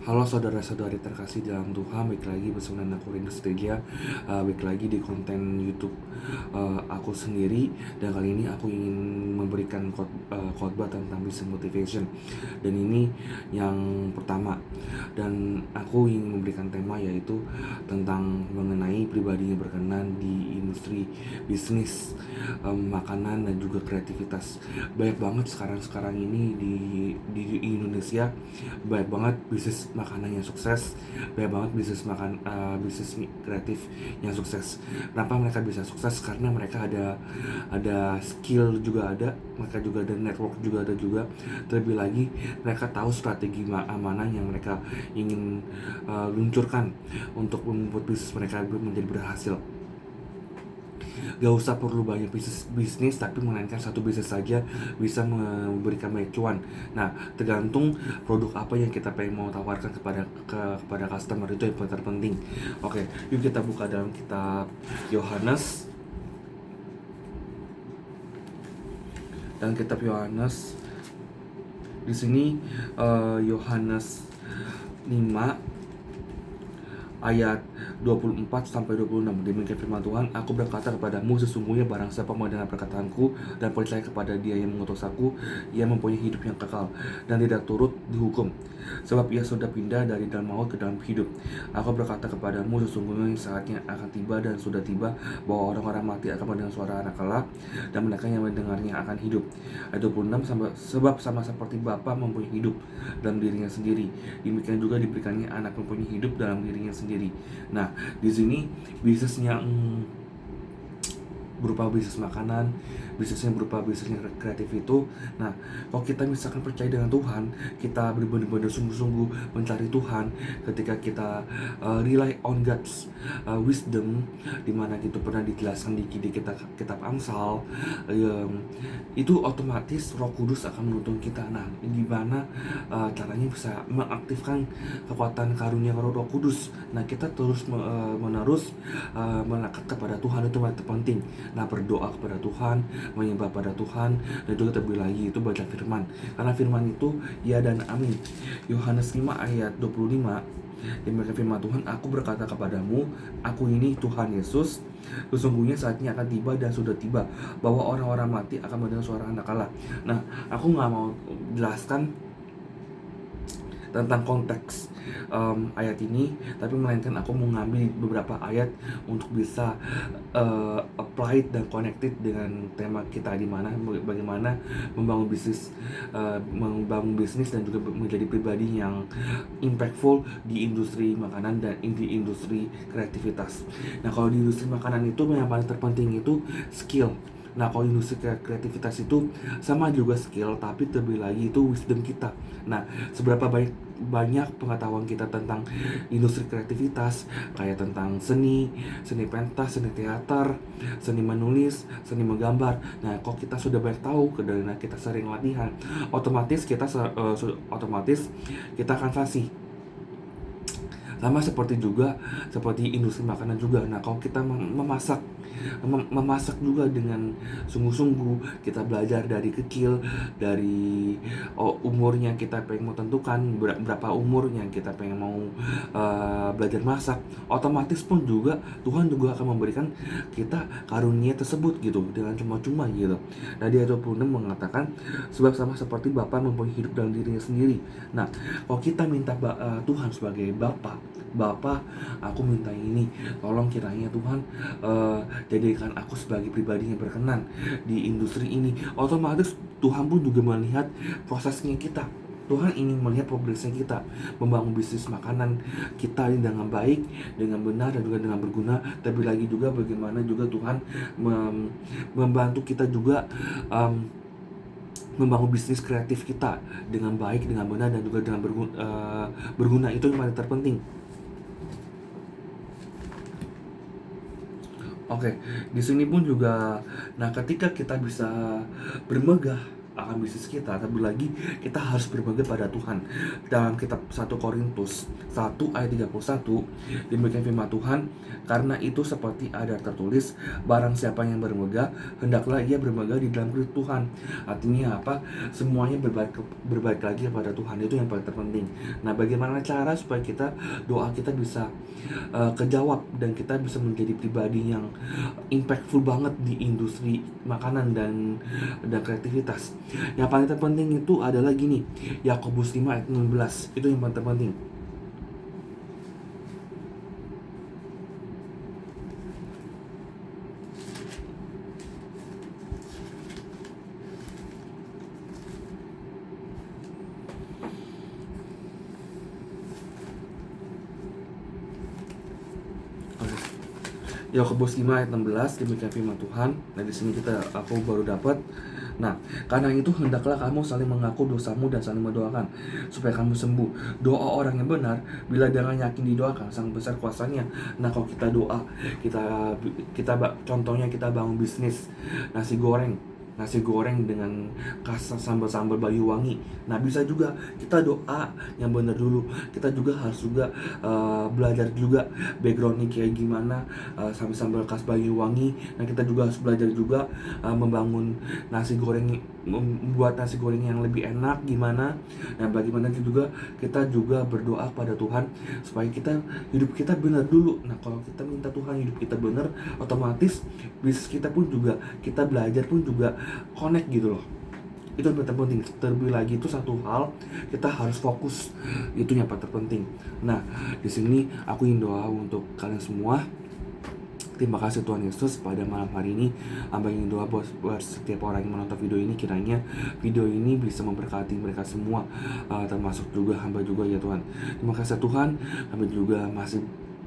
Halo saudara-saudari terkasih dalam Tuhan, baik lagi bersama aku Rindu Seteja, baik lagi di konten YouTube aku sendiri. Dan kali ini aku ingin memberikan khotbah tentang business motivation. Dan ini yang pertama. Dan aku ingin memberikan tema yaitu tentang mengenai pribadi yang berkenan di industri bisnis makanan dan juga kreativitas. Banyak banget sekarang ini di Indonesia, banyak banget bisnis makanan yang sukses, banyak banget bisnis kreatif yang sukses. Kenapa mereka bisa sukses? Karena mereka ada skill juga ada, mereka juga ada network juga ada juga. Terlebih lagi mereka tahu strategi mana yang mereka ingin luncurkan untuk membuat bisnis mereka menjadi berhasil. Gak usah perlu banyak bisnis, tapi melainkan satu bisnis saja bisa memberikan banyak cuan. Nah, tergantung produk apa yang kita pengen mau tawarkan kepada customer, itu yang terpenting. Oke, yuk kita buka dalam kitab Yohanes. Dan kitab Yohanes di sini Yohanes 5 ayat 24 sampai 26. Demikian firman Tuhan, aku berkata kepadamu, sesungguhnya barang siapa mendengar perkataanku dan percaya kepada Dia yang mengutus aku, ia mempunyai hidup yang kekal dan tidak turut dihukum, sebab ia sudah pindah dari dalam maut ke dalam hidup. Aku berkata kepadamu, sesungguhnya saatnya akan tiba dan sudah tiba bahwa orang-orang mati akan mendengar suara Anak Allah, dan mereka yang mendengarnya akan hidup. Ayat 26, sebab sama seperti Bapa mempunyai hidup dalam dirinya sendiri, demikian juga diberikannya Anak mempunyai hidup dalam dirinya sendiri. Nah, di sini bisnisnya berupa bisnis makanan, bisnisnya berupa bisnisnya kreatif itu. Nah, kalau kita misalkan percaya dengan Tuhan, kita benar-benar sungguh-sungguh mencari Tuhan, ketika kita rely on God's wisdom, dimana gitu pernah dijelaskan di kitab Amsal, itu otomatis Roh Kudus akan menuntun kita. Nah, gimana caranya bisa mengaktifkan kekuatan karunia Roh Kudus? Nah, kita terus menerus melekat kepada Tuhan, itu yang terpenting. Nah, berdoa kepada Tuhan, menyembah pada Tuhan, dan juga terlebih lagi itu baca firman. Karena firman itu ya dan amin. Yohanes 5 ayat 25, demikian firman Tuhan, aku berkata kepadamu, aku ini Tuhan Yesus, sesungguhnya saatnya akan tiba dan sudah tiba bahwa orang-orang mati akan mendengar suara Anak Allah. Nah, aku gak mau jelaskan tentang konteks ayat ini, tapi melainkan aku mengambil beberapa ayat untuk bisa applied dan connected dengan tema kita, di mana bagaimana membangun bisnis dan juga menjadi pribadi yang impactful di industri makanan dan di industri kreativitas. Nah, kalau di industri makanan itu yang paling terpenting itu skill. Nah, kalau industri kreativitas itu sama juga skill, tapi terlebih lagi itu wisdom kita. Nah, seberapa banyak pengetahuan kita tentang industri kreativitas, kayak tentang seni pentas, seni teater, seni menulis, seni menggambar. Nah, kalau kita sudah banyak tahu, karena kita sering latihan, otomatis kita akan fasih. Sama seperti industri makanan juga. Nah, kalau kita memasak juga dengan sungguh-sungguh, kita belajar dari kecil, dari umurnya kita pengen mau tentukan berapa umurnya kita pengen mau belajar masak, otomatis pun juga Tuhan juga akan memberikan kita karunia tersebut gitu, dengan cuma-cuma gitu. Nah, di ayat 26 mengatakan, sebab sama seperti Bapa mempunyai hidup dalam dirinya sendiri. Nah, kalau kita minta Tuhan sebagai Bapa, aku minta ini, tolong kiranya Tuhan jadikan aku sebagai pribadi yang berkenan di industri ini. Otomatis Tuhan pun juga melihat prosesnya kita. Tuhan ingin melihat progresnya kita membangun bisnis makanan kita ini dengan baik, dengan benar, dan juga dengan berguna. Terlebih lagi juga bagaimana juga Tuhan membantu kita juga membangun bisnis kreatif kita dengan baik, dengan benar, dan juga dengan berguna. Itu yang paling terpenting. Oke, di sini pun juga, nah ketika kita bisa bermegah akan bisnis kita, tapi lagi kita harus berbagi pada Tuhan. Dalam kitab 1 Korintus 1 ayat 31 demikian firman Tuhan, karena itu seperti ada tertulis, barang siapa yang bermegah, hendaklah ia bermegah di dalam Kristus Tuhan. Artinya apa? Semuanya berbalik lagi kepada Tuhan, itu yang paling terpenting. Nah, bagaimana cara supaya doa kita bisa kejawab dan kita bisa menjadi pribadi yang impactful banget di industri makanan dan kreativitas. Yang paling terpenting itu adalah gini, Yakobus 5 ayat 16, itu yang paling terpenting. Yakobus 5 ayat 16 demikian firman Tuhan. Nah, di sini aku baru dapat. Nah, karena itu hendaklah kamu saling mengaku dosamu dan saling mendoakan supaya kamu sembuh. Doa orang yang benar bila dengan yakin didoakan sangat besar kuasanya. Nah, kalau kita doa, contohnya kita bangun bisnis nasi goreng dengan kasar sambal Bayu Wangi. Nah, bisa juga kita doa yang benar dulu. Kita juga harus belajar juga backgroundnya kayak gimana, sambal khas Bayu Wangi. Nah, kita juga harus belajar juga membangun membuat nasi goreng yang lebih enak gimana. Nah, bagaimana juga kita juga berdoa pada Tuhan supaya hidup kita benar dulu. Nah, kalau kita minta Tuhan hidup kita benar, otomatis bisnis kita pun juga, kita belajar pun juga connect gitu loh. Itu yang terpenting. Terlebih lagi itu satu hal, kita harus fokus, itu yang paling terpenting. Nah, di sini aku ingin doa untuk kalian semua. Terima kasih Tuhan Yesus, pada malam hari ini hamba ingin doa buat setiap orang yang menonton video ini, kiranya video ini bisa memberkati mereka semua, termasuk juga hamba juga ya Tuhan. Terima kasih Tuhan, hamba juga masih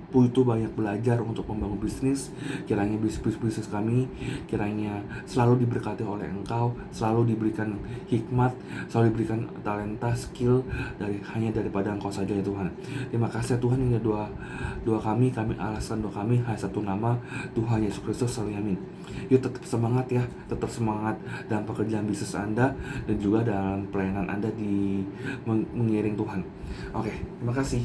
butuh banyak belajar untuk membangun bisnis. Kiranya bisnis kami kiranya selalu diberkati oleh Engkau, selalu diberikan hikmat, selalu diberikan talenta, skill hanya daripada Engkau saja ya Tuhan. Terima kasih Tuhan, ini doa kami alaskan doa kami hanya satu nama, Tuhan Yesus Kristus. Amin. Yuk tetap semangat ya, tetap semangat dalam pekerjaan bisnis Anda dan juga dalam pelayanan Anda di mengiring Tuhan. Oke, terima kasih.